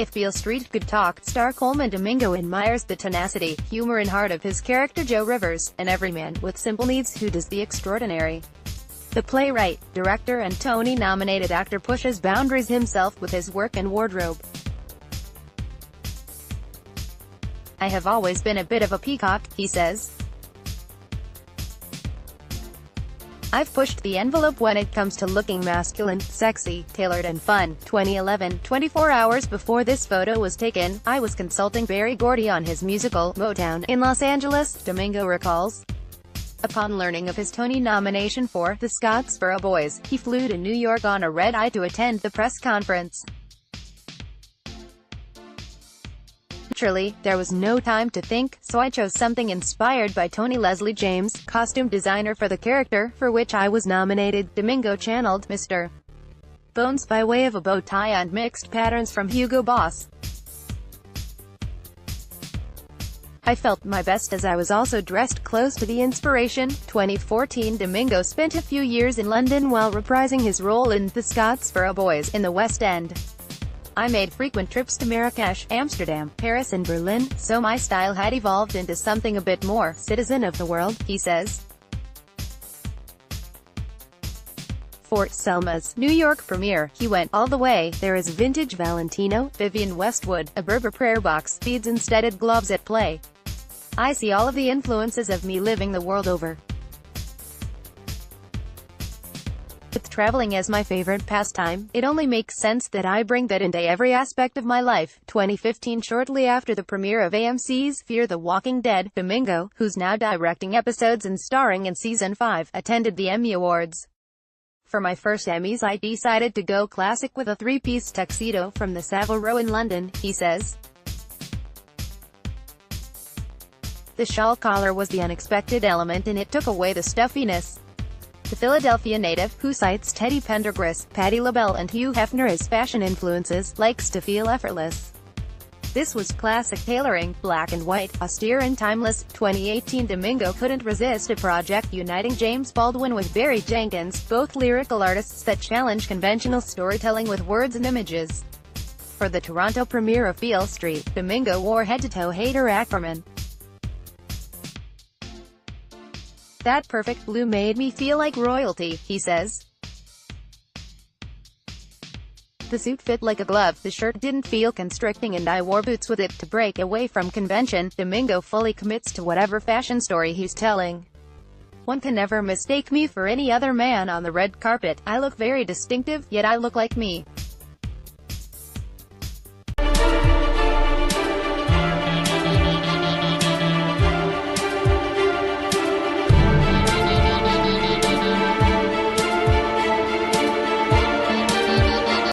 If Beale Street Could Talk, star Colman Domingo admires the tenacity, humor and heart of his character Joe Rivers, an everyman with simple needs who does the extraordinary. The playwright, director and Tony-nominated actor pushes boundaries himself with his work and wardrobe. "I have always been a bit of a peacock," he says. "I've pushed the envelope when it comes to looking masculine, sexy, tailored and fun." 2011, 24 hours before this photo was taken, I was consulting Berry Gordy on his musical, Motown, in Los Angeles, Domingo recalls. Upon learning of his Tony nomination for The Scottsboro Boys, he flew to New York on a red-eye to attend the press conference. "Naturally, there was no time to think, so I chose something inspired by Tony Leslie James, costume designer for the character, for which I was nominated." Domingo channeled Mr. Bones by way of a bow tie and mixed patterns from Hugo Boss. "I felt my best as I was also dressed close to the inspiration." 2014, Domingo spent a few years in London while reprising his role in The Scottsboro Boys in the West End. "I made frequent trips to Marrakesh, Amsterdam, Paris and Berlin, so my style had evolved into something a bit more citizen of the world," he says. For Selma's New York premiere, he went all the way. There is vintage Valentino, Vivienne Westwood, a Berber prayer box, beads and studded gloves at play. "I see all of the influences of me living the world over. With traveling as my favorite pastime, it only makes sense that I bring that into every aspect of my life." 2015, shortly after the premiere of AMC's Fear the Walking Dead, Domingo, who's now directing episodes and starring in Season 5, attended the Emmy Awards. "For my first Emmys I decided to go classic with a three-piece tuxedo from the Savile Row in London," he says. "The shawl collar was the unexpected element and it took away the stuffiness." The Philadelphia native, who cites Teddy Pendergrass, Patti LaBelle and Hugh Hefner as fashion influences, likes to feel effortless. "This was classic tailoring, black and white, austere and timeless." 2018, Domingo couldn't resist a project uniting James Baldwin with Barry Jenkins, both lyrical artists that challenge conventional storytelling with words and images. For the Toronto premiere of Beale Street, Domingo wore head-to-toe hater everyman. "That perfect blue made me feel like royalty," he says. "The suit fit like a glove, the shirt didn't feel constricting and I wore boots with it to break away from convention." Domingo fully commits to whatever fashion story he's telling. "One can never mistake me for any other man on the red carpet. I look very distinctive, yet I look like me."